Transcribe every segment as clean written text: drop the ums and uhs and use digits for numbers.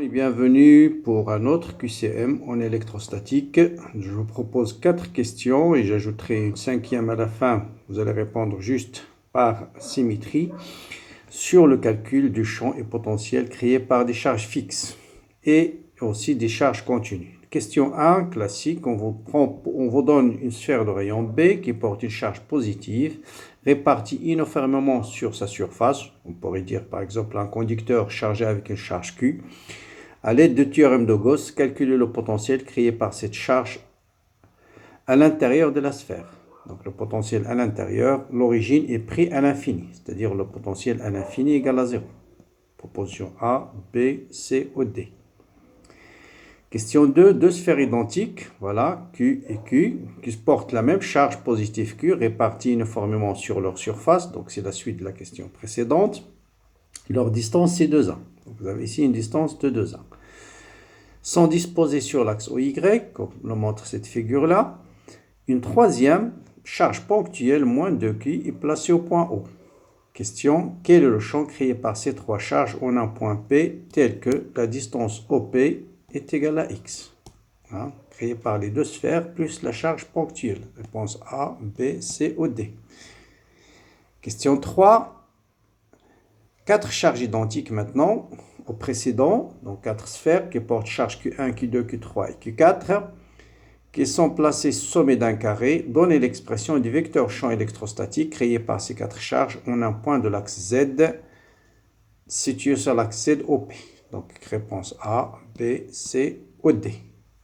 Et bienvenue pour un autre QCM en électrostatique. Je vous propose 4 questions et j'ajouterai une 5e à la fin. Vous allez répondre juste par symétrie sur le calcul du champ et potentiel créé par des charges fixes et aussi des charges continues. Question 1, classique, on vous donne une sphère de rayon B qui porte une charge positive répartie uniformément sur sa surface. On pourrait dire par exemple un conducteur chargé avec une charge Q. À l'aide du théorème de Gauss, calculez le potentiel créé par cette charge à l'intérieur de la sphère. Donc le potentiel à l'intérieur, l'origine est prise à l'infini, c'est-à-dire le potentiel à l'infini égale à 0. Proposition A, B, C ou D. Question 2, deux sphères identiques, voilà, Q et Q, qui portent la même charge positive Q répartie uniformément sur leur surface, donc c'est la suite de la question précédente. Leur distance c'est 2A. Donc vous avez ici une distance de 2A. Sont disposées sur l'axe OY, comme le montre cette figure-là. Une troisième charge ponctuelle moins 2Q est placée au point O. Question, quel est le champ créé par ces trois charges en un point P tel que la distance OP est égale à X, créé par les deux sphères plus la charge ponctuelle. Réponse A, B, C ou D. Question 3. 4 charges identiques maintenant au précédent, donc 4 sphères qui portent charge Q1, Q2, Q3 et Q4, qui sont placées sommet d'un carré, donnez l'expression du vecteur champ électrostatique créé par ces 4 charges en un point de l'axe Z situé sur l'axe Z OP. Donc réponse A, B, C ou D.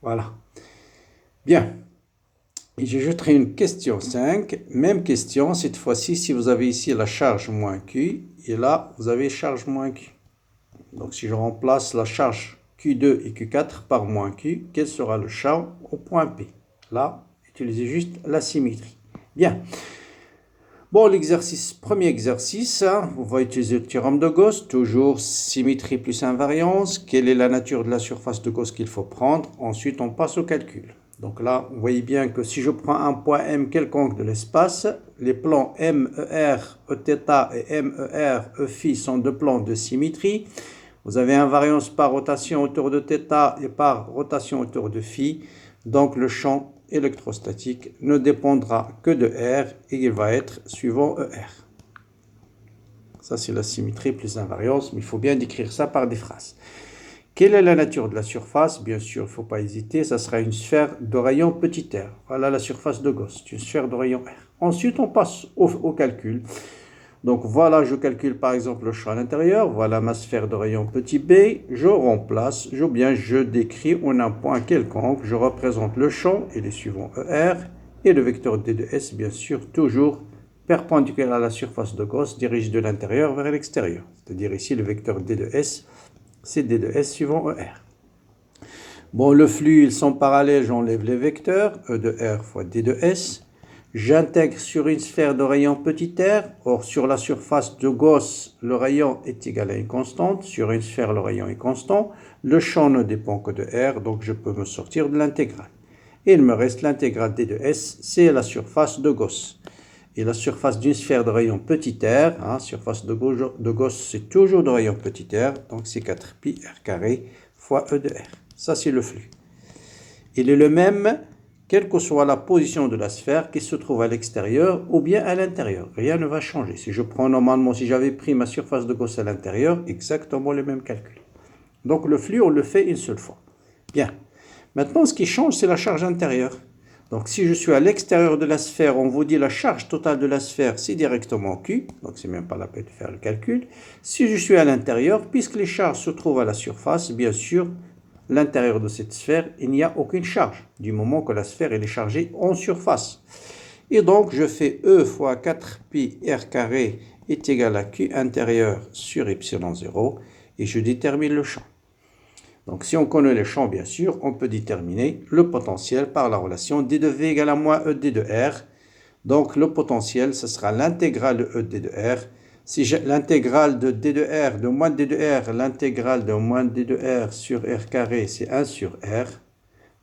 Voilà. Bien. Et j'ajouterai une question 5. Même question, cette fois-ci, si vous avez ici la charge moins Q, et là, vous avez charge moins Q. Donc si je remplace la charge Q2 et Q4 par moins Q, quel sera le champ au point P? Là, utilisez juste la symétrie. Bien. Bon, premier exercice, on va utiliser le théorème de Gauss, toujours symétrie plus invariance. Quelle est la nature de la surface de Gauss qu'il faut prendre? Ensuite, on passe au calcul. Donc là, vous voyez bien que si je prends un point M quelconque de l'espace, les plans MER, Eθ et MER, Eφ sont deux plans de symétrie. Vous avez invariance par rotation autour de θ et par rotation autour de φ. Donc le champ électrostatique ne dépendra que de R et il va être suivant ER. Ça, c'est la symétrie plus invariance, mais il faut bien décrire ça par des phrases. Quelle est la nature de la surface? Bien sûr, il ne faut pas hésiter, ça sera une sphère de rayon petit r. Voilà la surface de Gauss, une sphère de rayon R. Ensuite, on passe au calcul. Donc voilà, je calcule par exemple le champ à l'intérieur. Voilà ma sphère de rayon petit b. Je remplace, je décris en un point quelconque. Je représente le champ et les suivants ER. Et le vecteur D de S, bien sûr, toujours perpendiculaire à la surface de Gauss, dirige de l'intérieur vers l'extérieur. C'est-à-dire ici, le vecteur D de S, c'est D de S suivant ER. Bon, le flux, ils sont parallèles, j'enlève les vecteurs. E de R fois D de S. J'intègre sur une sphère de rayon petit r. Or, sur la surface de Gauss, le rayon est égal à une constante. Sur une sphère, le rayon est constant. Le champ ne dépend que de R, donc je peux me sortir de l'intégrale. Et il me reste l'intégrale D de S, c'est la surface de Gauss. Et la surface d'une sphère de rayon petit r, surface de Gauss, c'est toujours de rayon petit r, donc c'est 4 pi r carré fois E de R. Ça, c'est le flux. Il est le même, quelle que soit la position de la sphère qui se trouve à l'extérieur ou bien à l'intérieur. Rien ne va changer. Si je prends normalement, si j'avais pris ma surface de Gauss à l'intérieur, exactement le même calcul. Donc le flux, on le fait une seule fois. Bien. Maintenant, ce qui change, c'est la charge intérieure. Donc si je suis à l'extérieur de la sphère, on vous dit la charge totale de la sphère, c'est directement Q. Donc c'est même pas la peine de faire le calcul. Si je suis à l'intérieur, puisque les charges se trouvent à la surface, bien sûr, l'intérieur de cette sphère, il n'y a aucune charge, du moment que la sphère elle est chargée en surface. Et donc, je fais E fois 4 pi r carré est égal à Q intérieur sur epsilon 0, et je détermine le champ. Donc, si on connaît le champ, bien sûr, on peut déterminer le potentiel par la relation D de V égale à moins E d de R. Donc, le potentiel, ce sera l'intégrale de E d de R. Si j'ai l'intégrale de D de R, de moins D de R, l'intégrale de moins D de R sur R carré, c'est 1 sur R.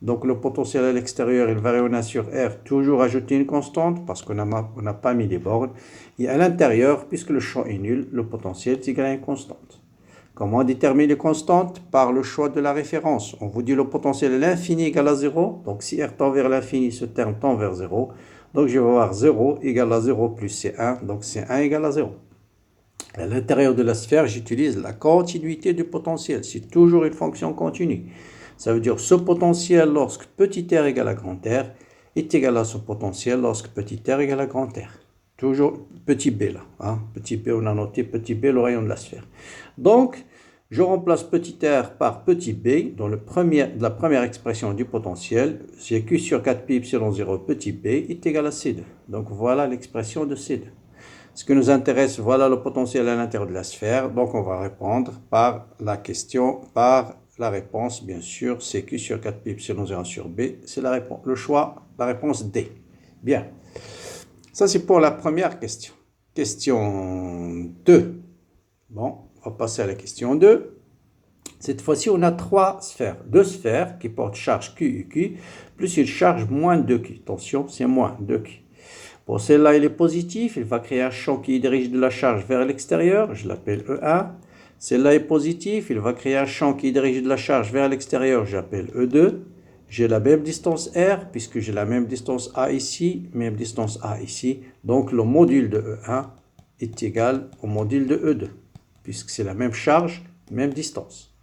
Donc le potentiel à l'extérieur, il varie en 1 sur R, toujours ajouter une constante, parce qu'on n'a pas mis les bornes. Et à l'intérieur, puisque le champ est nul, le potentiel est égal à une constante. Comment déterminer les constantes? Par le choix de la référence. On vous dit le potentiel à l'infini égale à 0. Donc si R tend vers l'infini, ce terme tend vers 0. Donc je vais avoir 0 égale à 0 plus C1. Donc C1 égale à 0. À l'intérieur de la sphère, j'utilise la continuité du potentiel. C'est toujours une fonction continue. Ça veut dire ce potentiel lorsque petit r égale à grand R est égal à ce potentiel lorsque petit r égale à grand R. Toujours petit b là. Hein? Petit b, on a noté petit b, le rayon de la sphère. Donc, je remplace petit r par petit b dans la première expression du potentiel. C'est Q sur 4 pi epsilon 0 petit b est égal à C2. Donc, voilà l'expression de C2. Ce qui nous intéresse, voilà le potentiel à l'intérieur de la sphère. Donc, on va répondre par la question, par la réponse, bien sûr, c'est Q sur 4 pi epsilon 0 sur B. C'est le choix, la réponse D. Bien. Ça, c'est pour la première question. Question 2. Bon, on va passer à la question 2. Cette fois-ci, on a deux sphères qui portent charge Q et Q, plus une charge moins 2Q. Attention, c'est moins 2Q. Pour celle-là, il est positif, il va créer un champ qui dirige de la charge vers l'extérieur, je l'appelle E1. Celle-là est positive, il va créer un champ qui dirige de la charge vers l'extérieur, j'appelle E2. J'ai la même distance R, puisque j'ai la même distance A ici, même distance A ici. Donc le module de E1 est égal au module de E2, puisque c'est la même charge, même distance.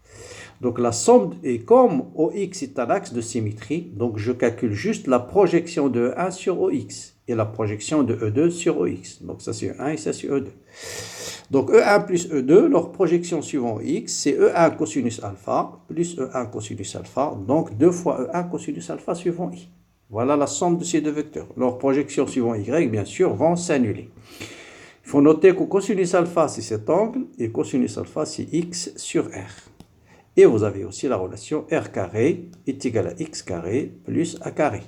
Donc la somme est comme OX est un axe de symétrie, donc je calcule juste la projection de E1 sur OX et la projection de E2 sur OX. Donc ça c'est E1 et ça c'est E2. Donc E1 plus E2, leur projection suivant OX, c'est E1 cosinus alpha plus E1 cosinus alpha, donc 2 fois E1 cosinus alpha suivant I. Voilà la somme de ces deux vecteurs. Leurs projections suivant Y, bien sûr, vont s'annuler. Il faut noter que cosinus alpha c'est cet angle et cosinus alpha c'est X sur R. Et vous avez aussi la relation R carré est égal à X carré plus A carré.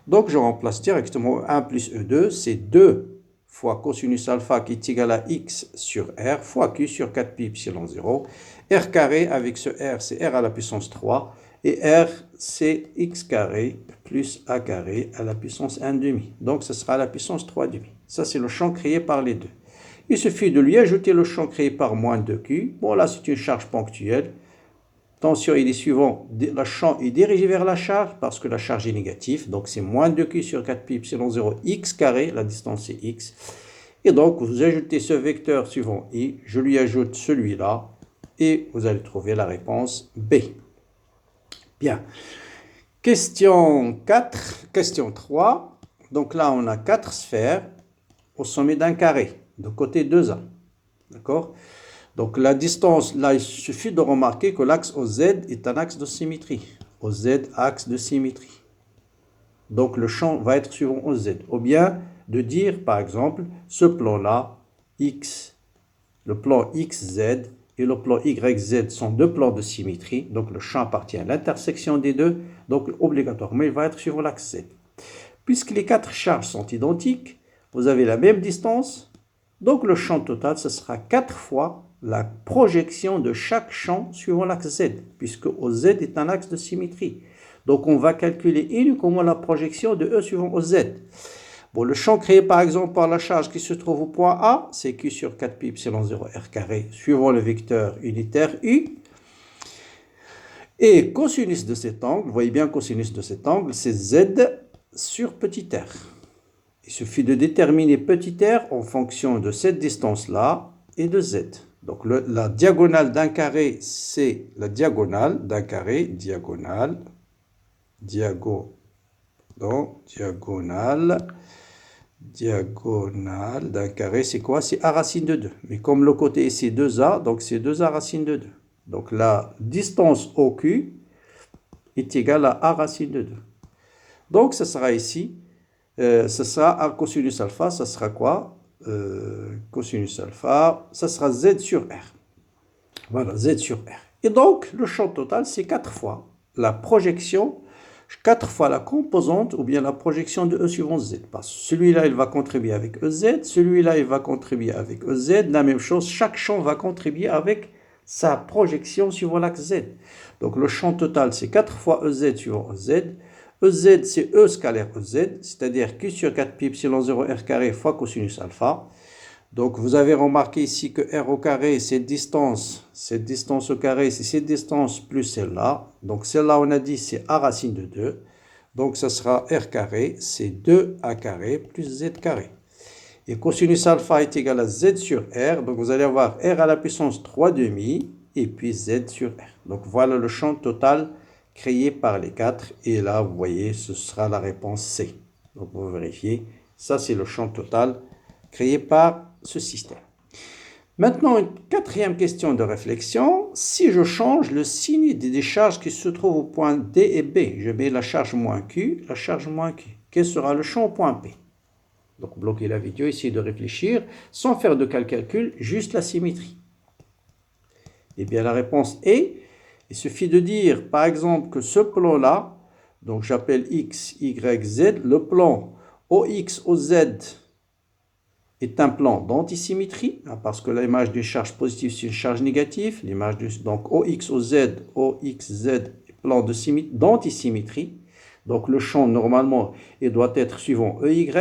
Donc je remplace directement 1 plus E2, c'est 2 fois cosinus alpha qui est égal à X sur R fois Q sur 4 pi epsilon 0. R carré avec ce R, c'est R à la puissance 3. Et R, c'est X carré plus A carré à la puissance 1 demi. Donc ce sera à la puissance 3 demi. Ça c'est le champ créé par les deux. Il suffit de lui ajouter le champ créé par moins 2Q. Bon là c'est une charge ponctuelle. Attention, il est suivant, le champ est dirigé vers la charge parce que la charge est négative. Donc, c'est moins 2Q sur 4 pi epsilon 0 X carré, la distance c'est X. Et donc, vous ajoutez ce vecteur suivant I, je lui ajoute celui-là, et vous allez trouver la réponse B. Bien. Question 4, question 3. Donc là, on a 4 sphères au sommet d'un carré, de côté 2A. D'accord ? Donc la distance, là il suffit de remarquer que l'axe OZ est un axe de symétrie. OZ, axe de symétrie. Donc le champ va être suivant OZ. Ou bien de dire par exemple, ce plan-là, X, le plan XZ et le plan YZ sont deux plans de symétrie. Donc le champ appartient à l'intersection des deux. Donc obligatoirement il va être suivant l'axe Z. Puisque les 4 charges sont identiques, vous avez la même distance. Donc le champ total, ce sera 4 fois la projection de chaque champ suivant l'axe Z, puisque OZ est un axe de symétrie. Donc on va calculer uniquement la projection de E suivant OZ. Bon, le champ créé par exemple par la charge qui se trouve au point A, c'est Q sur 4 pi epsilon 0 R carré, suivant le vecteur unitaire U. Et cosinus de cet angle, vous voyez bien cosinus de cet angle, c'est Z sur petit r. Il suffit de déterminer petit r en fonction de cette distance-là et de Z. Donc la diagonale d'un carré, c'est la diagonale d'un carré, diagonale d'un carré, c'est quoi? C'est A racine de 2. Mais comme le côté est c'est 2A, donc c'est 2A racine de 2. Donc la distance OQ est égale à A racine de 2. Donc ça sera ici, ça sera A cosinus alpha, ça sera quoi? Cosinus alpha, ça sera Z sur R. Voilà, Z sur R. Et donc, le champ total, c'est 4 fois la projection, 4 fois la composante ou bien la projection de E suivant Z. Parce que celui-là, il va contribuer avec EZ, celui-là, il va contribuer avec EZ. La même chose, chaque champ va contribuer avec sa projection suivant l'axe Z. Donc, le champ total, c'est 4 fois EZ suivant EZ. EZ, c'est E scalaire EZ, c'est-à-dire Q sur 4 pi epsilon 0 R carré fois cosinus alpha. Donc, vous avez remarqué ici que R au carré, cette distance au carré, c'est cette distance plus celle-là. Donc, celle-là, on a dit, c'est A racine de 2. Donc, ça sera R carré, c'est 2A carré plus Z carré. Et cosinus alpha est égal à Z sur R. Donc, vous allez avoir R à la puissance 3 demi et puis Z sur R. Donc, voilà le champ total créé par les 4. Et là, vous voyez, ce sera la réponse C. Donc, vous vérifiez. Ça, c'est le champ total créé par ce système. Maintenant, une quatrième question de réflexion. Si je change le signe des charges qui se trouvent au point D et B, je mets la charge moins Q, la charge moins Q. Quel sera le champ au point P? Donc, bloquez la vidéo, essayez de réfléchir sans faire de calcul, juste la symétrie. Eh bien, la réponse est, il suffit de dire, par exemple, que ce plan-là, donc j'appelle X, Y, Z, le plan OX, OZ est un plan d'antisymétrie, parce que l'image d'une charge positive, c'est une charge négative. Donc OX, OZ, OXZ est plan d'antisymétrie. Donc le champ, normalement, il doit être suivant EY.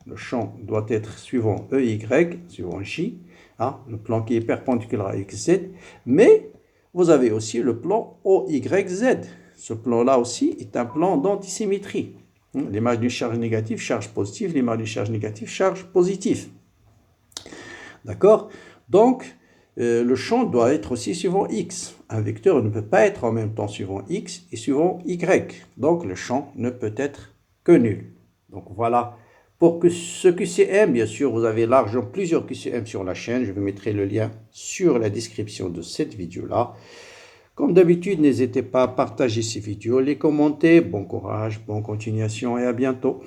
Le champ doit être suivant EY, suivant J. Le plan qui est perpendiculaire à XZ. Mais vous avez aussi le plan OYZ. Ce plan-là aussi est un plan d'antisymétrie. L'image d'une charge négative, charge positive. L'image d'une charge négative, charge positive. D'accord? Donc, le champ doit être aussi suivant X. Un vecteur ne peut pas être en même temps suivant X et suivant Y. Donc, le champ ne peut être que nul. Donc, voilà. Pour que ce QCM, bien sûr, vous avez largement plusieurs QCM sur la chaîne. Je vous mettrai le lien sur la description de cette vidéo-là. Comme d'habitude, n'hésitez pas à partager ces vidéos, les commenter. Bon courage, bonne continuation et à bientôt.